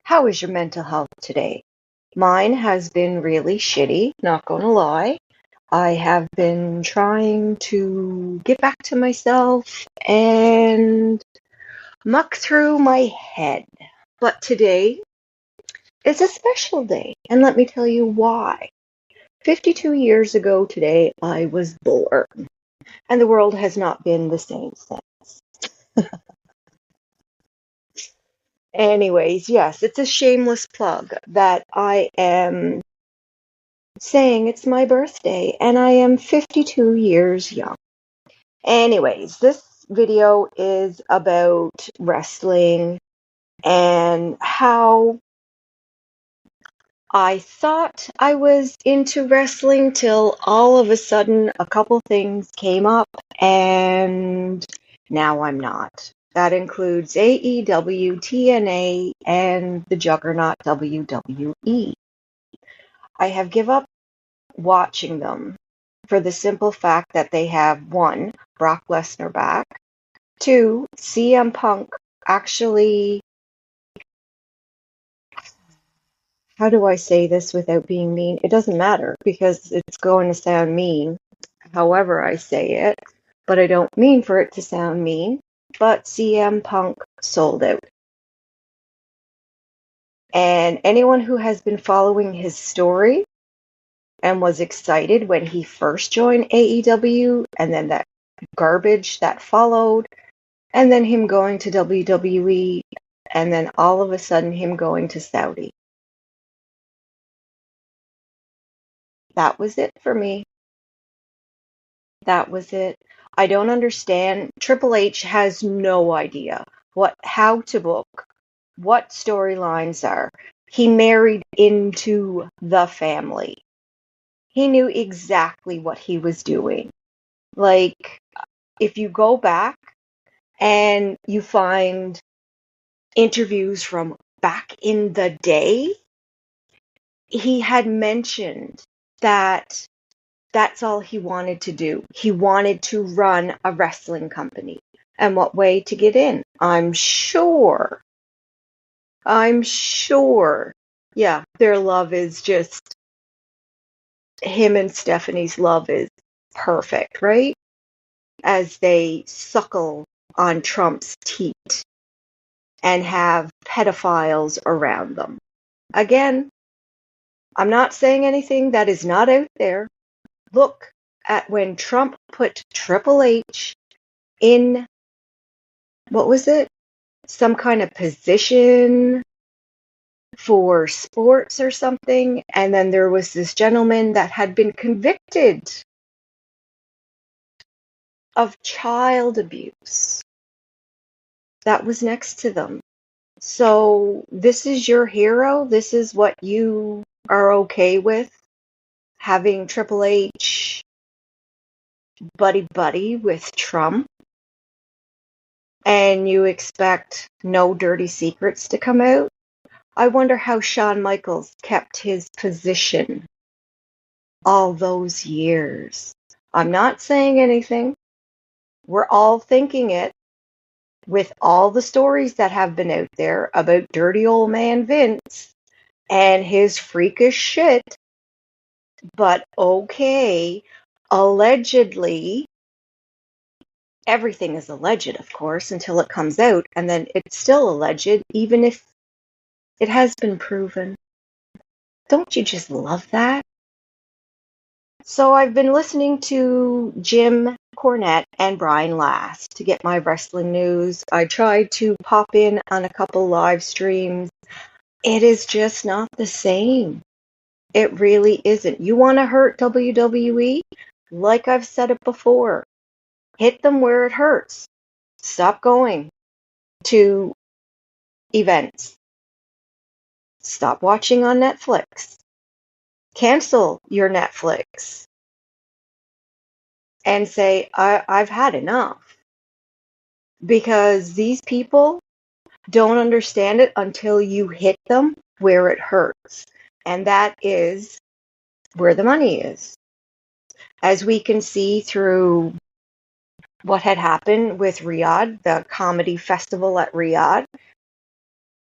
How is your mental health today? Mine has been really shitty, not gonna lie. I have been trying to get back to myself and muck through my head. But today is a special day, and let me tell you why. 52 years ago today, I was born, and the world has not been the same since. Anyways, yes, it's a shameless plug that I am saying it's my birthday and I am 52 years young. Anyways, this video is about wrestling and how I thought I was into wrestling till all of a sudden a couple things came up and now I'm not. That includes AEW, TNA, and the juggernaut WWE. I have given up watching them for the simple fact that they have one, Brock Lesnar back, two, CM Punk actually, how do I say this without being mean? It doesn't matter because it's going to sound mean however I say it, but I don't mean for it to sound mean. But CM Punk sold out. And anyone who has been following his story and was excited when he first joined AEW and then that garbage that followed, and then him going to WWE, and then all of a sudden him going to Saudi. That was it for me. That was it. I don't understand. Triple H has no idea how to book, what storylines are. He married into the family. He knew exactly what he was doing. Like, if you go back and you find interviews from back in the day, he had mentioned that that's all he wanted to do. He wanted to run a wrestling company. And what way to get in? I'm sure. Yeah, their love is just, him and Stephanie's love is perfect, right? As they suckle on Trump's teat and have pedophiles around them. Again, I'm not saying anything that is not out there. Look at when Trump put Triple H in, what was it? Some kind of position for sports or something. And then there was this gentleman that had been convicted of child abuse that was next to them. So this is your hero. This is what you are okay with, having Triple H buddy with Trump, and you expect no dirty secrets to come out. I wonder how Shawn Michaels kept his position all those years. I'm not saying anything. We're all thinking it with all the stories that have been out there about dirty old man Vince and his freakish shit. But okay, allegedly, everything is alleged, of course, until it comes out, and then it's still alleged, even if it has been proven. Don't you just love that? So I've been listening to Jim Cornette and Brian Last to get my wrestling news. I tried to pop in on a couple live streams. It is just not the same. It really isn't. You want to hurt WWE? Like I've said it before, hit them where it hurts. Stop going to events. Stop watching on Netflix. Cancel your Netflix and say, I've had enough. Because these people don't understand it until you hit them where it hurts. And that is where the money is. As we can see through what had happened with Riyadh, the comedy festival at Riyadh,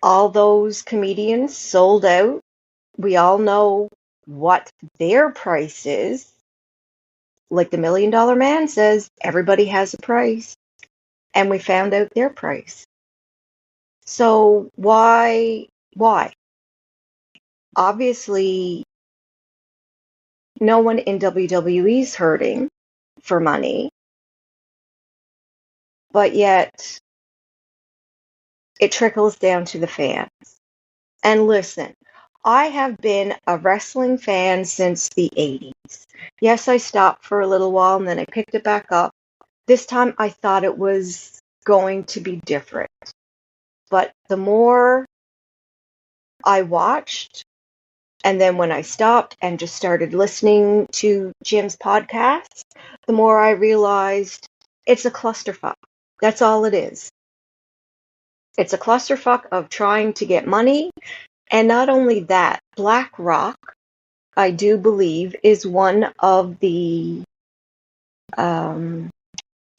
all those comedians sold out. We all know what their price is. Like the $1 Million Man says, everybody has a price. And we found out their price. So why? Obviously, no one in WWE is hurting for money, but yet it trickles down to the fans. And listen, I have been a wrestling fan since the 80s. Yes, I stopped for a little while and then I picked it back up. This time I thought it was going to be different. But the more I watched, and then when I stopped and just started listening to Jim's podcast, the more I realized it's a clusterfuck. That's all it is. It's a clusterfuck of trying to get money. And not only that, BlackRock, I do believe, is one of the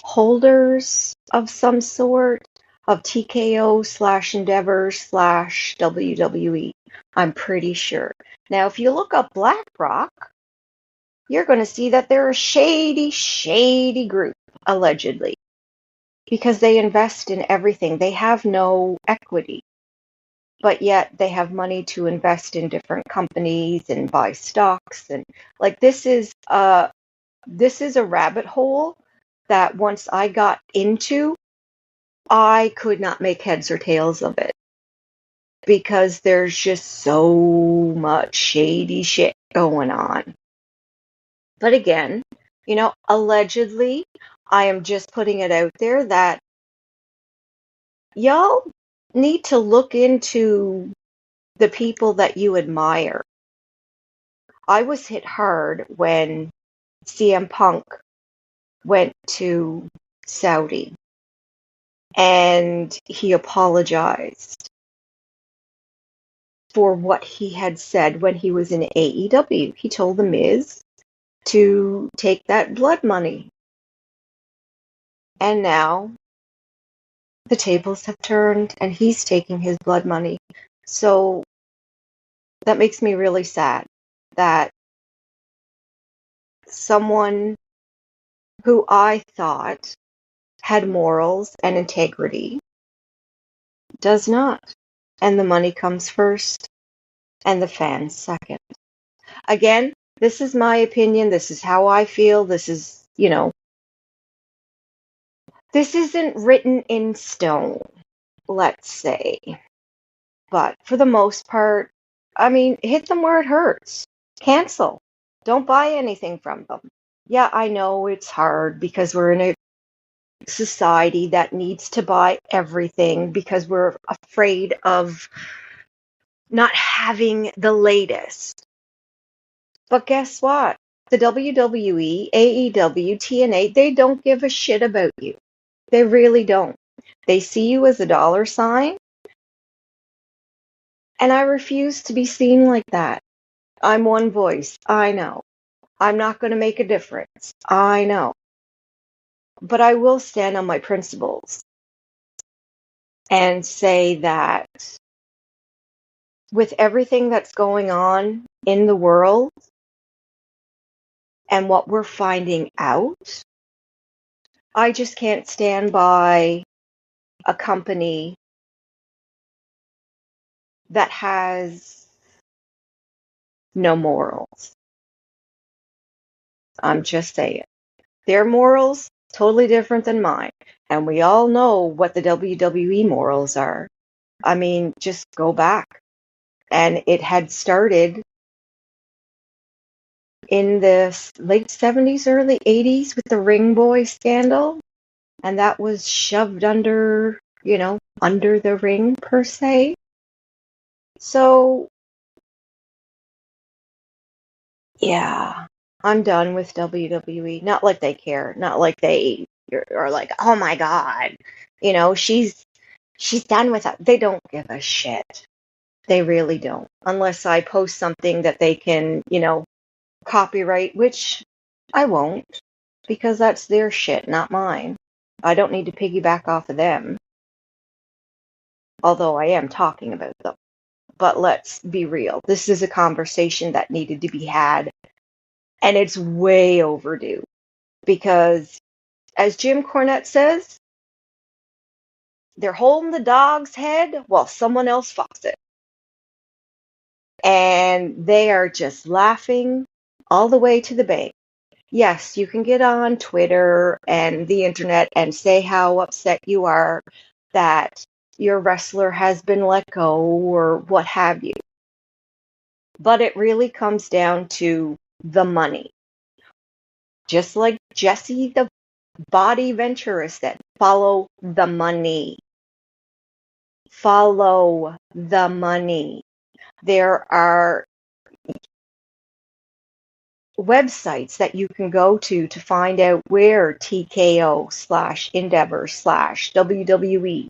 holders of some sort of TKO/Endeavor/WWE. I'm pretty sure. Now, if you look up BlackRock, you're going to see that they're a shady, shady group, allegedly, because they invest in everything. They have no equity, but yet they have money to invest in different companies and buy stocks. And like this is a rabbit hole that once I got into, I could not make heads or tails of it because there's just so much shady shit going on. But again, allegedly, I am just putting it out there that y'all need to look into the people that you admire. I was hit hard when CM Punk went to Saudi and he apologized for what he had said when he was in AEW. He told The Miz to take that blood money. And now the tables have turned and he's taking his blood money. So that makes me really sad that someone who I thought had morals and integrity does not. And the money comes first and the fans second. Again, this is my opinion. This is how I feel. This is, this isn't written in stone, let's say. But for the most part, I mean, hit them where it hurts. Cancel. Don't buy anything from them. Yeah, I know it's hard because we're in a society that needs to buy everything because we're afraid of not having the latest. But guess what? The WWE, AEW, TNA, they don't give a shit about you. They really don't. They see you as a dollar sign. And I refuse to be seen like that. I'm one voice. I know. I'm not going to make a difference. I know. But I will stand on my principles and say that with everything that's going on in the world and what we're finding out, I just can't stand by a company that has no morals. I'm just saying. Their morals, totally different than mine. And we all know what the WWE morals are. I mean, just go back. And it had started in the late 70s, early 80s with the Ring Boy scandal. And that was shoved under, under the ring per se. So, yeah, I'm done with WWE. Not like they care. Not like they are like, oh my God, she's done with it. They don't give a shit. They really don't. Unless I post something that they can, copyright, which I won't, because that's their shit, not mine. I don't need to piggyback off of them. although I am talking about them. But let's be real. This is a conversation that needed to be had, and it's way overdue. Because, as Jim Cornette says, they're holding the dog's head while someone else fucks it. And they are just laughing all the way to the bank. Yes, you can get on Twitter and the internet and say how upset you are that your wrestler has been let go or what have you. But it really comes down to the money. Just like Jesse the Body Ventura said, follow the money. Follow the money. There are websites that you can go to find out where TKO/Endeavor/WWE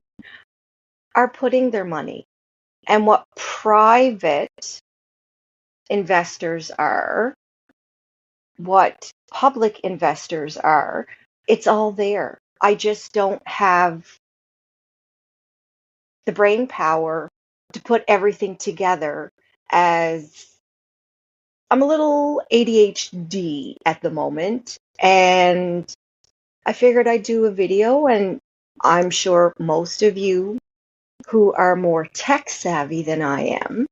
are putting their money and what private investors are, what public investors are. It's all there. I just don't have the brain power to put everything together, as I'm a little ADHD at the moment, and I figured I'd do a video, and I'm sure most of you who are more tech savvy than I am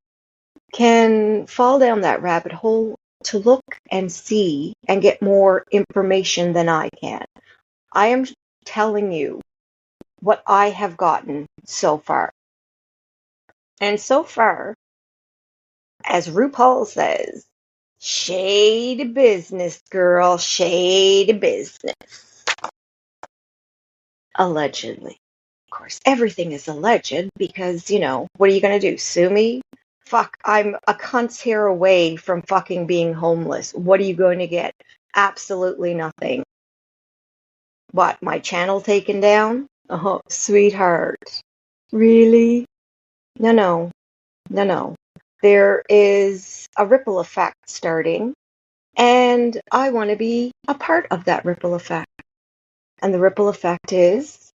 can fall down that rabbit hole to look and see and get more information than I can. I am telling you what I have gotten so far. And so far, as RuPaul says, shady business, girl, shady business. Allegedly. Of course, everything is alleged because, what are you going to do? Sue me? Fuck, I'm a cunt's hair away from fucking being homeless. What are you going to get? Absolutely nothing. What, my channel taken down? Oh, sweetheart. Really? No. There is a ripple effect starting, and I want to be a part of that ripple effect. And the ripple effect is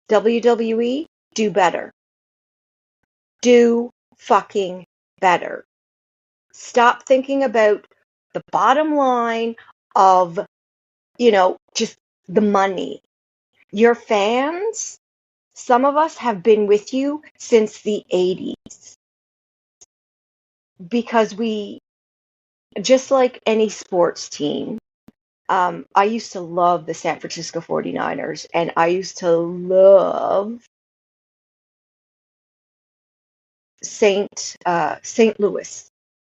WWE, do better. Do fucking better. Stop thinking about the bottom line of, just the money. Your fans, some of us have been with you since the 80s because we, just like any sports team, I used to love the San Francisco 49ers, and I used to love St. Louis,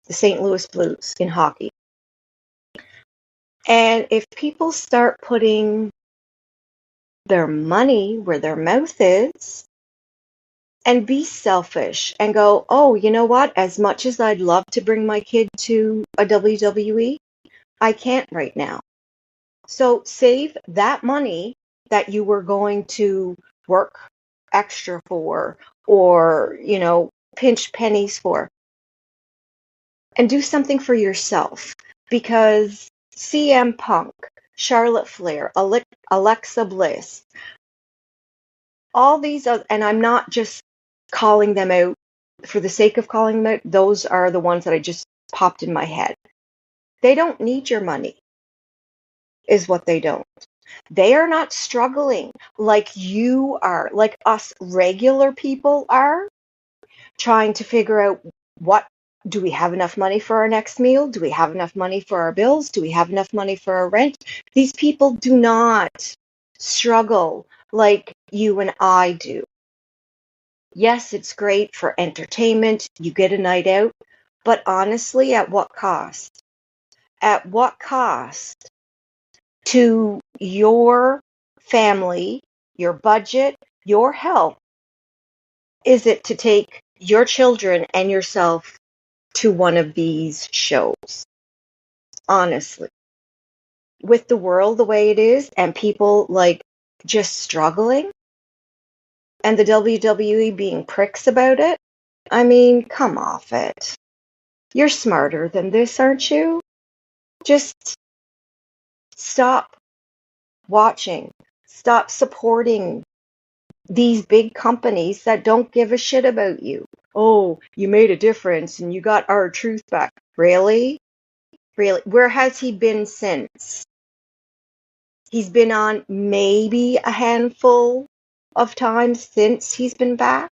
the St. Louis Blues in hockey. And if people start putting their money where their mouth is and be selfish and go, oh, you know what? As much as I'd love to bring my kid to a WWE, I can't right now. So save that money that you were going to work extra for or, pinch pennies for, and do something for yourself, because CM Punk, Charlotte Flair, Alexa Bliss, all these other, and I'm not just calling them out for the sake of calling them out, those are the ones that I just popped in my head. They don't need your money, is what they don't. They are not struggling like you are, like us regular people are, trying to figure out, what do we have enough money for our next meal? Do we have enough money for our bills? Do we have enough money for our rent? These people do not struggle like you and I do. Yes, it's great for entertainment. You get a night out, but honestly, at what cost? At what cost to your family, your budget, your health, is it to take your children and yourself to one of these shows? Honestly, with the world the way it is and people just struggling and the WWE being pricks about it, I mean, come off it. You're smarter than this, aren't you? Just stop watching. Stop supporting these big companies that don't give a shit about you. Oh, you made a difference and you got our truth back. Really? Really? Where has he been since? He's been on maybe a handful of times since he's been back.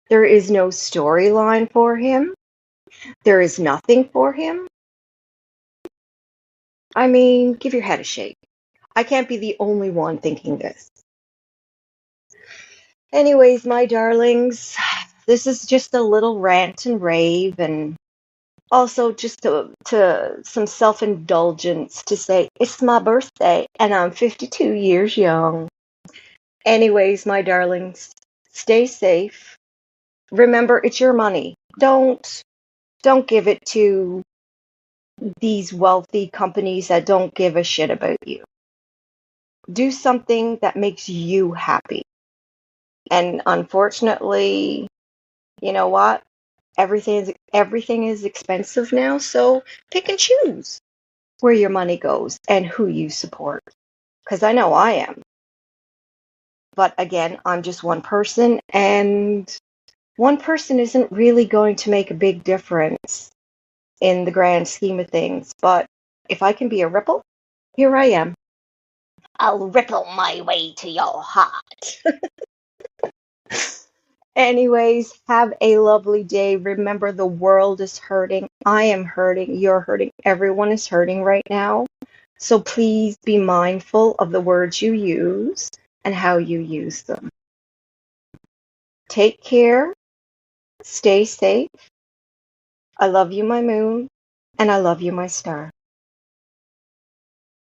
There is no storyline for him. There is nothing for him. I mean, give your head a shake. I can't be the only one thinking this. Anyways, my darlings, this is just a little rant and rave, and also just to some self-indulgence to say it's my birthday and I'm 52 years young. Anyways, my darlings, stay safe. Remember, it's your money. Don't give it to these wealthy companies that don't give a shit about you. Do something that makes you happy. And unfortunately, you know what? Everything is expensive now, so pick and choose where your money goes and who you support. Because I know I am. But again, I'm just one person, and one person isn't really going to make a big difference in the grand scheme of things. But if I can be a ripple, here I am. I'll ripple my way to your heart. Anyways, have a lovely day. Remember, the world is hurting. I am hurting. You're hurting. Everyone is hurting right now. So please be mindful of the words you use and how you use them. Take care. Stay safe. I love you, my moon, and I love you, my star.